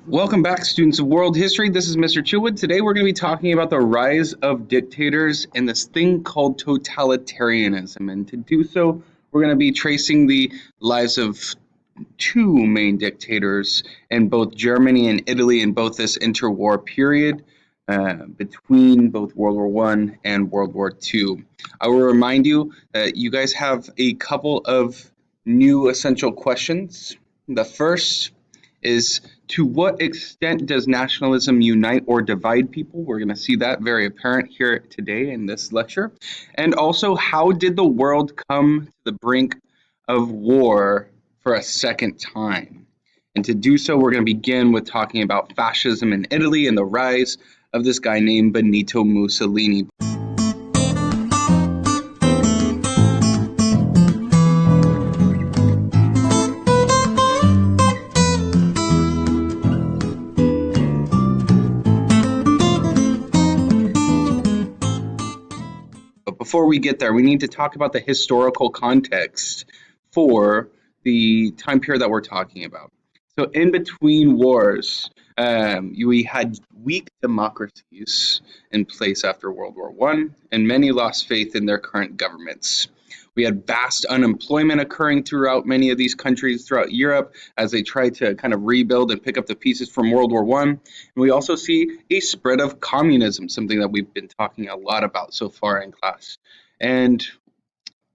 Welcome back, students of world history. This is Mr. Chilwood. Today we're going to be talking about the rise of dictators and this thing called totalitarianism. And to do so, we're going to be tracing the lives of two main dictators in both Germany and Italy in both this interwar period between both World War One and World War Two. I will remind you that you guys have a couple of new essential questions. The first is, to what extent does nationalism unite or divide people? We're going to see that very apparent here today in this lecture. And also, how did the world come to the brink of war for a second time? And to do so, we're going to begin with talking about fascism in Italy and the rise of this guy named Benito Mussolini. But before we get there, we need to talk about the historical context for the time period that we're talking about. So in between wars, we had weak democracies in place after World War One, and many lost faith in their current governments. We had vast unemployment occurring throughout many of these countries throughout Europe as they tried to kind of rebuild and pick up the pieces from World War One. And we also see a spread of communism, something that we've been talking a lot about so far in class. And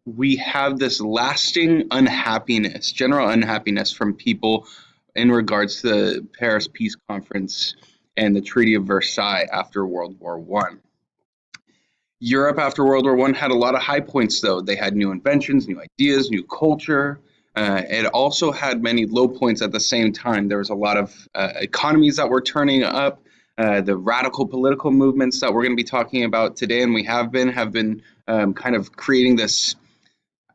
we have this lasting unhappiness, general unhappiness from people in regards to the Paris Peace Conference and the Treaty of Versailles after World War One. Europe after World War One had a lot of high points, though. They had new inventions, new ideas, new culture. It also had many low points at the same time. There was a lot of economies that were turning up. The radical political movements that we're going to be talking about today, and we have been kind of creating this,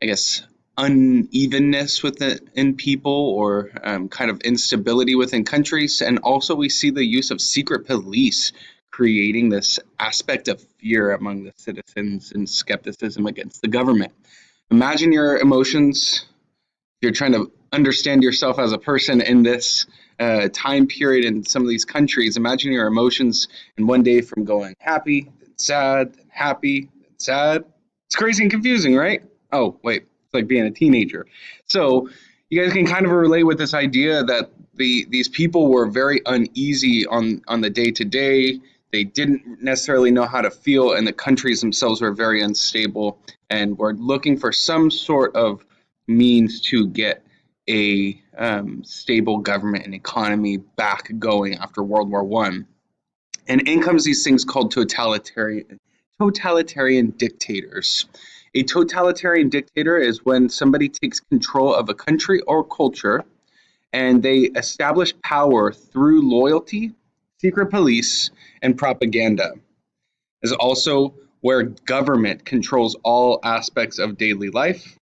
I guess, unevenness within people, or kind of instability within countries. And also we see the use of secret police creating this aspect of fear among the citizens and skepticism against the government. Imagine your emotions. You're trying to understand yourself as a person in this time period in some of these countries. Imagine your emotions in one day from going happy, then sad, then happy, then sad. It's crazy and confusing, right? Oh, wait, it's like being a teenager. So you guys can kind of relate with this idea that these people were very uneasy on the day-to-day. They didn't necessarily know how to feel, and the countries themselves were very unstable and were looking for some sort of means to get a stable government and economy back going after World War One. And in comes these things called totalitarian dictators. A totalitarian dictator is when somebody takes control of a country or culture and they establish power through loyalty, secret police, and propaganda. Is also where government controls all aspects of daily life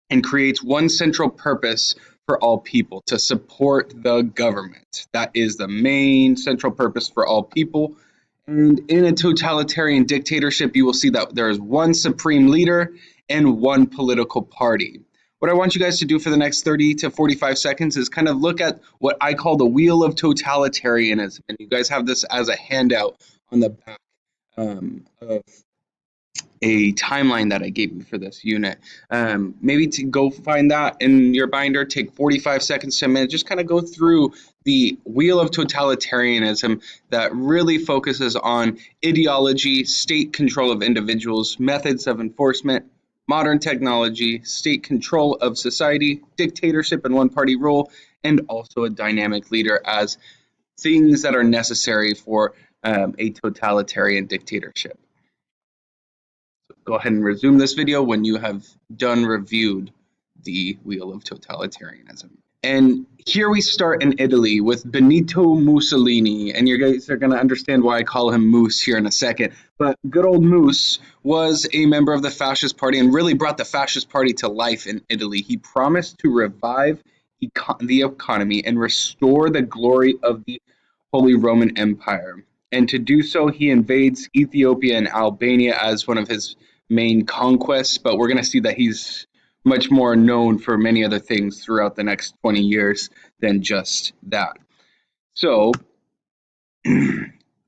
and creates one central purpose for all people: to support the government. That is the main central purpose for all people. And in a totalitarian dictatorship, you will see that there is one supreme leader and one political party. What I want you guys to do for the next 30 to 45 seconds is kind of look at what I call the wheel of totalitarianism. And you guys have this as a handout on the back of a timeline that I gave you for this unit. Maybe to go find that in your binder, take 45 seconds to a minute, just kind of go through the wheel of totalitarianism that really focuses on ideology, state control of individuals, methods of enforcement, modern technology, state control of society, dictatorship and one-party rule, and also a dynamic leader as things that are necessary for a totalitarian dictatorship. So go ahead and resume this video when you have done reviewed the wheel of totalitarianism. And here we start in Italy with Benito Mussolini, and you guys are going to understand why I call him Moose here in a second. But good old Moose was a member of the Fascist Party and really brought the Fascist Party to life in Italy. He promised to revive the economy and restore the glory of the Holy Roman Empire. And to do so, he invades Ethiopia and Albania as one of his main conquests. But we're going to see that he's much more known for many other things throughout the next 20 years than just that. So,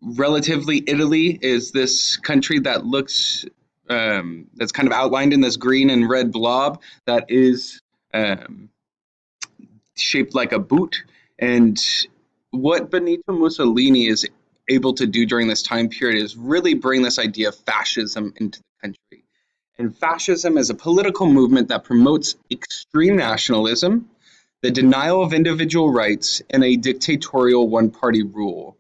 relatively, Italy is this country that looks that's kind of outlined in this green and red blob that is um, shaped like a boot. And what Benito Mussolini is able to do during this time period is really bring this idea of fascism into the country. And fascism is a political movement that promotes extreme nationalism, the denial of individual rights, and a dictatorial one party rule.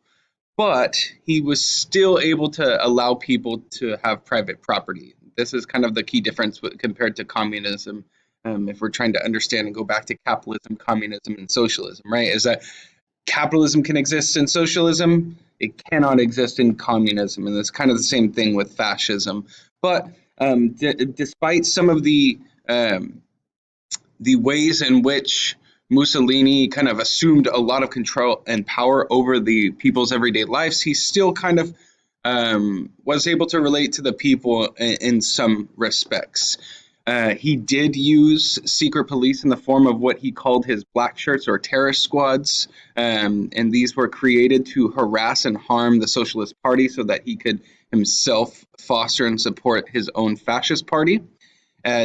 But he was still able to allow people to have private property. This is kind of the key difference compared to communism. If we're trying to understand and go back to capitalism, communism, and socialism, right? Is that capitalism can exist in socialism, it cannot exist in communism, and it's kind of the same thing with fascism. But despite some of the ways in which Mussolini kind of assumed a lot of control and power over the people's everyday lives, he still kind of was able to relate to the people in some respects. He did use secret police in the form of what he called his black shirts or terrorist squads, and these were created to harass and harm the Socialist Party so that he could himself foster and support his own fascist party.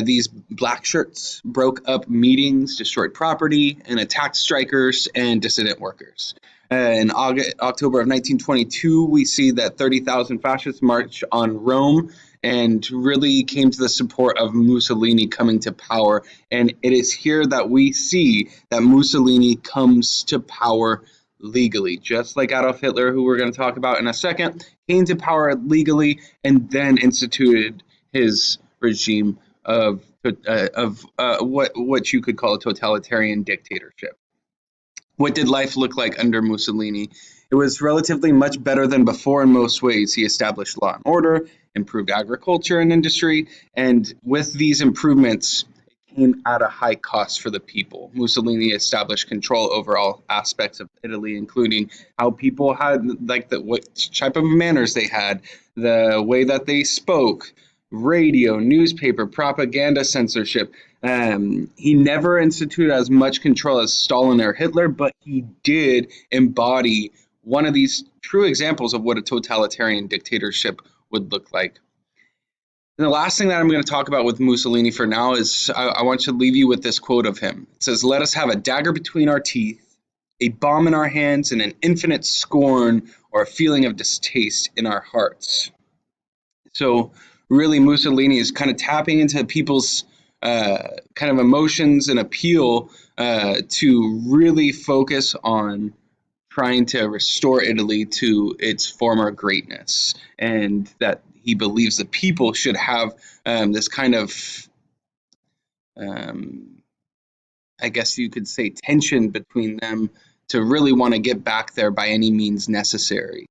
These black shirts broke up meetings, destroyed property, and attacked strikers and dissident workers. In October of 1922, we see that 30,000 fascists marched on Rome and really came to the support of Mussolini coming to power. And it is here that we see that Mussolini comes to power legally, just like Adolf Hitler, who we're going to talk about in a second, came to power legally and then instituted his regime of what you could call a totalitarian dictatorship. What did life look like under Mussolini? It was relatively much better than before in most ways. He established law and order, improved agriculture and industry, and with these improvements, it came at a high cost for the people. Mussolini established control over all aspects of Italy, including how people had, like, what type of manners they had, the way that they spoke, radio, newspaper, propaganda censorship. He never instituted as much control as Stalin or Hitler, but he did embody one of these true examples of what a totalitarian dictatorship would look like. And the last thing that I'm going to talk about with Mussolini for now is I want to leave you with this quote of him. It says, "Let us have a dagger between our teeth, a bomb in our hands, and an infinite scorn or a feeling of distaste in our hearts." So really, Mussolini is kind of tapping into people's kind of emotions and appeal to really focus on trying to restore Italy to its former greatness, and that he believes the people should have this kind of, um, I guess you could say, tension between them to really want to get back there by any means necessary.